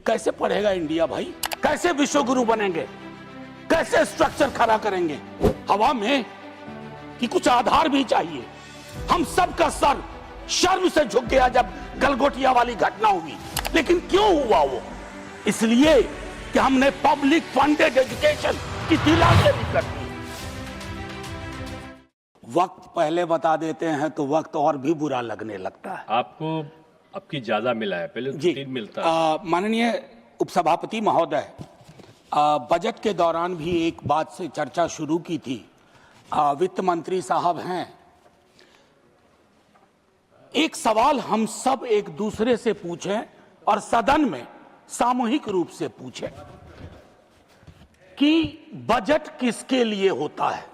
कैसे पढ़ेगा इंडिया भाई? कैसे विश्व गुरु बनेंगे? कैसे स्ट्रक्चर खड़ा करेंगे? हवा में कि कुछ आधार भी चाहिए। हम सब का सर शर्म से झुक गया जब गलगोटिया वाली घटना हुई। लेकिन क्यों हुआ वो? इसलिए कि हमने पब्लिक फंडेड एजुकेशन की तिलांजलि कर दी। वक्त पहले बता देते हैं तो वक्त और भी बुरा लगने लगता है। आपको आपकी ज्यादा मिला है, पहले जी 3 मिलता है। माननीय उपसभापति महोदय, बजट के दौरान भी एक बात से चर्चा शुरू की थी। वित्त मंत्री साहब हैं, एक सवाल हम सब एक दूसरे से पूछें और सदन में सामूहिक रूप से पूछें कि बजट किसके लिए होता है।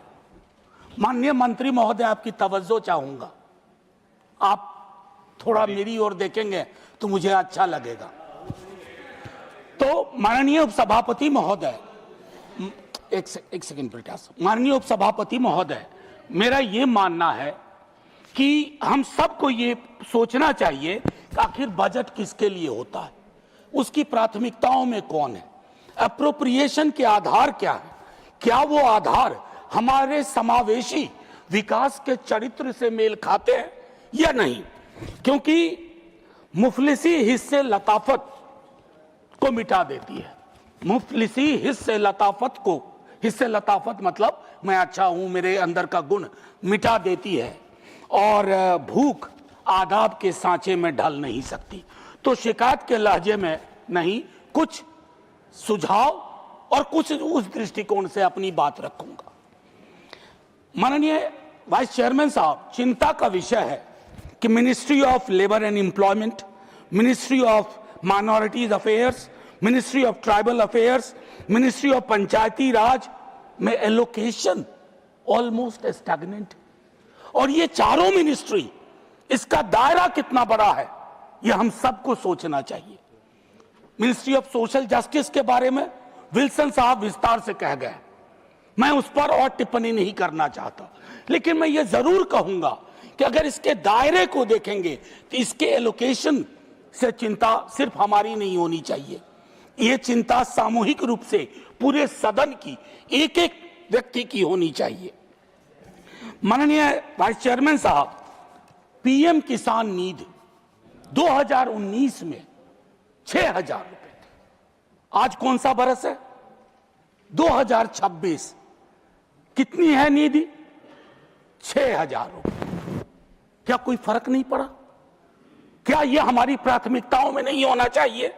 माननीय मंत्री महोदय, आपकी तवज्जो चाहूंगा। आप थोड़ा मेरी ओर देखेंगे तो मुझे अच्छा लगेगा। तो माननीय उपसभापति महोदय, एक सेकंड बेटा। माननीय उपसभापति महोदय, मेरा यह मानना है कि हम सबको ये सोचना चाहिए कि आखिर बजट किसके लिए होता है, उसकी प्राथमिकताओं में कौन है, एप्रोप्रिएशन के आधार क्या है, क्या वो आधार हमारे समावेशी विकास के चरित्र से मेल खाते हैं या नहीं। क्योंकि मुफलिसी हिस्से लताफत को मिटा देती है। मुफलिसी हिस्से लताफत मतलब मैं अच्छा हूं, मेरे अंदर का गुण मिटा देती है और भूख आदाब के सांचे में ढल नहीं सकती। तो शिकायत के लहजे में नहीं, कुछ सुझाव और कुछ उस दृष्टिकोण से अपनी बात रखूंगा। माननीय वाइस चेयरमैन साहब, चिंता का विषय है कि ministry of labour and employment, ministry of minorities affairs, ministry of tribal affairs, ministry of Panchayati Raj में एलोकेशन ऑलमोस्ट स्टैग्नेंट। और ये चारों मिनिस्ट्री, इसका दायरा कितना बड़ा है यह हम सबको सोचना चाहिए। मिनिस्ट्री ऑफ सोशल जस्टिस के बारे में विल्सन साहब विस्तार से कह गए, मैं उस पर और टिप्पणी नहीं करना चाहता। लेकिन मैं ये जरूर कहूंगा कि अगर इसके दायरे को देखेंगे तो इसके एलोकेशन से चिंता सिर्फ हमारी नहीं होनी चाहिए। ये चिंता सामूहिक रूप से पूरे सदन की, एक एक व्यक्ति की होनी चाहिए। माननीय वाइस चेयरमैन साहब, पीएम किसान निधि 2019 में 6,000 रुपए थे। आज कौन सा बरस है? 2026। कितनी है निधि? 6,000 रुपए। क्या कोई फर्क नहीं पड़ा? क्या यह हमारी प्राथमिकताओं में नहीं होना चाहिए?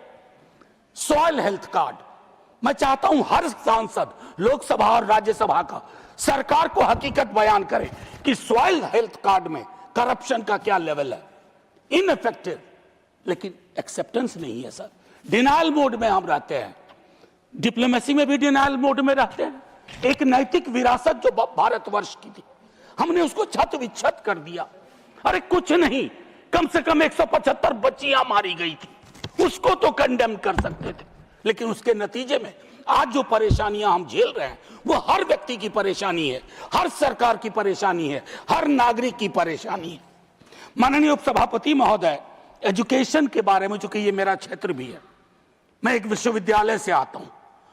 सॉइल हेल्थ कार्ड, मैं चाहता हूं हर सांसद लोकसभा और राज्यसभा का सरकार को हकीकत बयान करे कि सॉइल हेल्थ कार्ड में करप्शन का क्या लेवल है। इनइफेक्टिव, लेकिन एक्सेप्टेंस नहीं है सर। डिनायल मोड में हम रहते हैं, डिप्लोमेसी में भी डिनायल मोड में रहते हैं। एक नैतिक विरासत जो भारतवर्ष की थी, हमने उसको छत विच्छत कर दिया। अरे कुछ नहीं, कम से कम 175 बच्चियां मारी गई थी, उसको तो कंडेम कर सकते थे। लेकिन उसके नतीजे में आज जो परेशानियां हम झेल रहे हैं वो हर व्यक्ति की परेशानी है, हर सरकार की परेशानी है, हर नागरिक की परेशानी है। माननीय उपसभापति महोदय, एजुकेशन के बारे में, चूंकि ये मेरा क्षेत्र भी है, मैं एक विश्वविद्यालय से आता हूं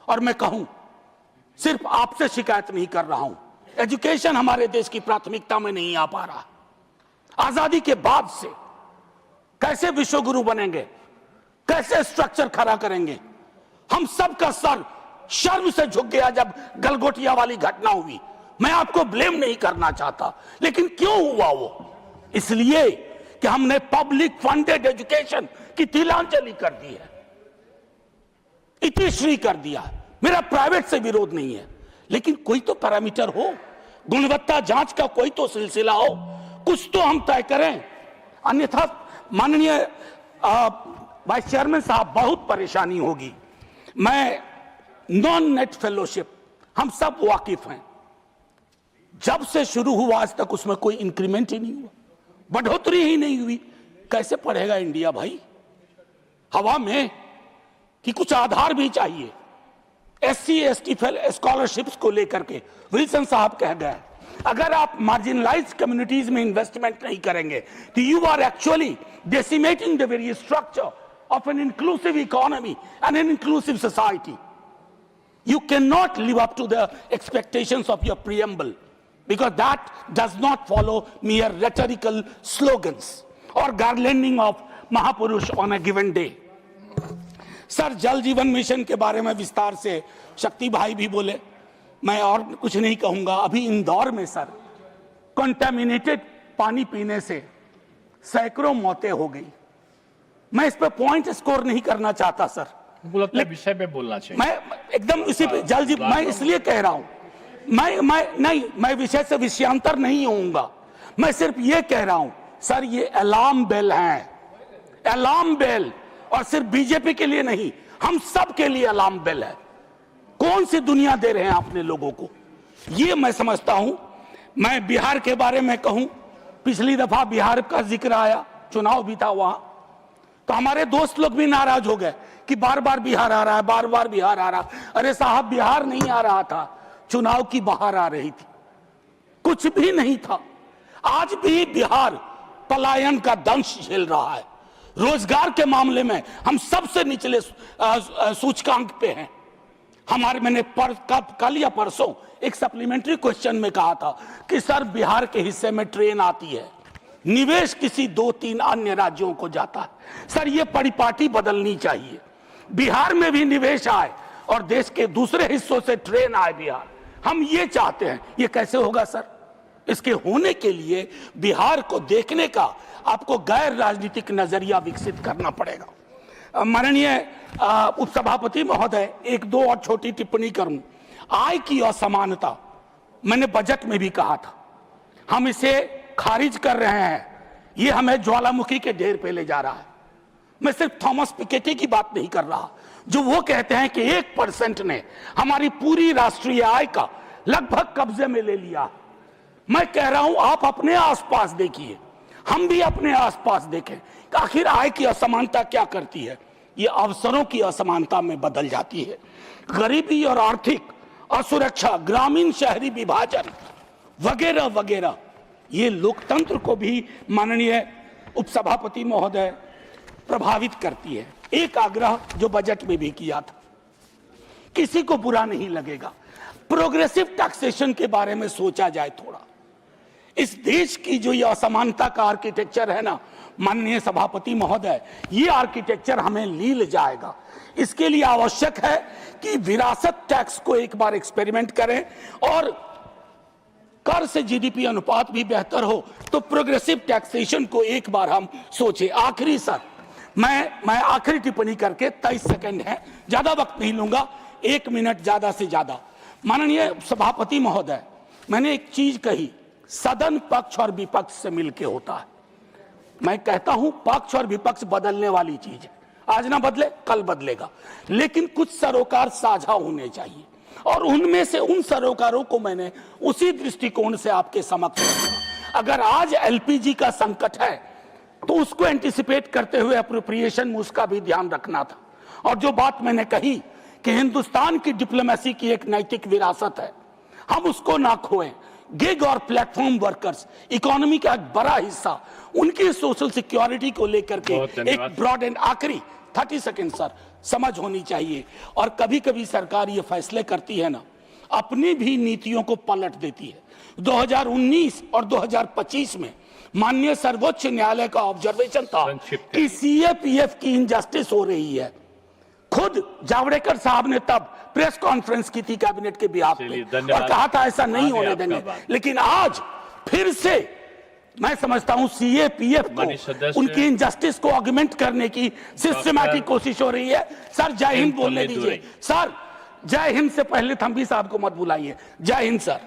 और मैं कहूं, सिर्फ आपसे शिकायत नहीं कर रहा हूं, एजुकेशन हमारे देश की प्राथमिकता में नहीं आ पा रहा। आजादी के बाद से कैसे विश्व गुरु बनेंगे, कैसे स्ट्रक्चर खड़ा करेंगे? हम सब का सर शर्म से झुक गया जब गलगोटिया वाली घटना हुई। मैं आपको ब्लेम नहीं करना चाहता, लेकिन क्यों हुआ वो? इसलिए कि हमने पब्लिक फंडेड एजुकेशन की तिलांजलि कर दी है, इतिश्री कर दिया है। मेरा प्राइवेट से विरोध नहीं है, लेकिन कोई तो पैरामीटर हो, गुणवत्ता जांच का कोई तो सिलसिला हो, कुछ तो हम तय करें। अन्यथा माननीय वाइस चेयरमैन साहब, बहुत परेशानी होगी। मैं नॉन नेट फेलोशिप, हम सब वाकिफ हैं, जब से शुरू हुआ आज तक उसमें कोई इंक्रीमेंट ही नहीं हुआ, बढ़ोतरी ही नहीं हुई। कैसे पढ़ेगा इंडिया भाई? हवा में कि कुछ आधार भी चाहिए। SC ST स्कॉलरशिप्स को लेकर के विल्सन साहब कह गए, अगर आप मार्जिनलाइज्ड कम्युनिटीज में इन्वेस्टमेंट नहीं करेंगे तो you are actually decimating the very structure of an inclusive economy and an inclusive society. You cannot live up to the expectations of your preamble, because that does not follow mere rhetorical slogans or garlanding of Mahapurush on a given day. Sir, जल जीवन mission के बारे में विस्तार से शक्ति भाई भी बोले, मैं और कुछ नहीं कहूंगा। अभी इंदौर में सर कंटामिनेटेड पानी पीने से सैकड़ों मौतें हो गई। मैं इस पे पॉइंट स्कोर नहीं करना चाहता सर, विषय पे बोलना चाहिए। मैं एकदम इसी पे जल जीवन, मैं इसलिए कह रहा हूं, मैं विषय से विषयांतर नहीं होऊंगा। मैं सिर्फ ये कह रहा हूं सर, ये अलार्म बेल है, अलार्म बेल, और सिर्फ बीजेपी के लिए नहीं, हम सब के लिए अलार्म बेल है। कौन सी दुनिया दे रहे हैं अपने लोगों को, ये मैं समझता हूं। मैं बिहार के बारे में कहूं, पिछली दफा बिहार का जिक्र आया, चुनाव भी था वहां, तो हमारे दोस्त लोग भी नाराज हो गए कि बार बार बिहार आ रहा है, बार बार बिहार आ रहा। अरे साहब, बिहार नहीं आ रहा था, चुनाव की बाहर आ रही थी, कुछ भी नहीं था। आज भी बिहार पलायन का दंश झेल रहा है। रोजगार के मामले में हम सबसे निचले सूचकांक पे हैं। मैंने कल या परसों एक सप्लीमेंट्री क्वेश्चन में कहा था कि सर, बिहार के हिस्से में ट्रेन आती है, निवेश किसी 2-3 अन्य राज्यों को जाता है। सर, ये परिपाटी बदलनी चाहिए, बिहार में भी निवेश आए और देश के दूसरे हिस्सों से ट्रेन आए बिहार। हम ये चाहते हैं। ये कैसे होगा सर? इसके होने के लिए बिहार को देखने का आपको गैर राजनीतिक नजरिया विकसित करना पड़ेगा। माननीय उपसभापति महोदय, एक दो और छोटी टिप्पणी करूं। आय की असमानता मैंने बजट में भी कहा था, हम इसे खारिज कर रहे हैं। ये हमें ज्वालामुखी के ढेर पे ले जा रहा है। मैं सिर्फ थॉमस पिकेटी की बात नहीं कर रहा, जो वो कहते हैं कि 1% ने हमारी पूरी राष्ट्रीय आय का लगभग कब्जे में ले लिया। मैं कह रहा हूं, आप अपने आसपास देखिए, हम भी अपने आसपास देखें कि आखिर आय की असमानता क्या करती है। ये अवसरों की असमानता में बदल जाती है। गरीबी और आर्थिक असुरक्षा, ग्रामीण शहरी विभाजन वगैरह वगैरह, ये लोकतंत्र को भी माननीय उपसभापति महोदय प्रभावित करती है। एक आग्रह जो बजट में भी किया था, किसी को बुरा नहीं लगेगा, प्रोग्रेसिव टैक्सेशन के बारे में सोचा जाए थोड़ा। इस देश की जो ये असमानता का आर्किटेक्चर है ना माननीय सभापति महोदय, ये आर्किटेक्चर हमें लील जाएगा। इसके लिए आवश्यक है कि विरासत टैक्स को एक बार एक्सपेरिमेंट करें और कर से जीडीपी अनुपात भी बेहतर हो तो प्रोग्रेसिव टैक्सेशन को एक बार हम सोचें। आखिरी सर, मैं आखिरी टिप्पणी करके 23 सेकंड है, ज्यादा वक्त नहीं लूंगा, 1 मिनट ज्यादा से ज्यादा। माननीय सभापति महोदय, मैंने एक चीज कही, सदन पक्ष और विपक्ष से मिलकर होता है। मैं कहता हूं पक्ष और विपक्ष बदलने वाली चीज है, आज ना बदले कल बदलेगा, लेकिन कुछ सरोकार साझा होने चाहिए और उनमें से उन सरोकारों को मैंने उसी दृष्टिकोण से आपके समक्ष रखा। अगर आज एलपीजी का संकट है तो उसको एंटिसिपेट करते हुए अप्रोप्रिएशन में उसका भी ध्यान रखना था। और जो बात मैंने कही कि हिंदुस्तान की डिप्लोमेसी की एक नैतिक विरासत है, हम उसको ना खोएं। गिग और प्लेटफॉर्म वर्कर्स इकोनॉमी का एक बड़ा हिस्सा, उनकी सोशल सिक्योरिटी को लेकर के एक ब्रॉड एंड आखिरी 30 सेकेंड सर, समझ होनी चाहिए। और कभी कभी सरकार ये फैसले करती है ना, अपनी भी नीतियों को पलट देती है। 2019 और 2025 में माननीय सर्वोच्च न्यायालय का ऑब्जर्वेशन था कि सीएपीएफ की इनजस्टिस हो रही है। खुद जावड़ेकर साहब ने तब प्रेस कॉन्फ्रेंस की थी कैबिनेट के बिहाफ पे और कहा था ऐसा नहीं होने देंगे, लेकिन आज फिर से मैं समझता हूं सीएपीएफ को उनकी इनजस्टिस को ऑगमेंट करने की सिस्टमैटिक कोशिश हो रही है। सर, जय हिंद बोलने दीजिए। सर, जय हिंद से पहले थम्बी साहब को मत बुलाइए। जय हिंद सर।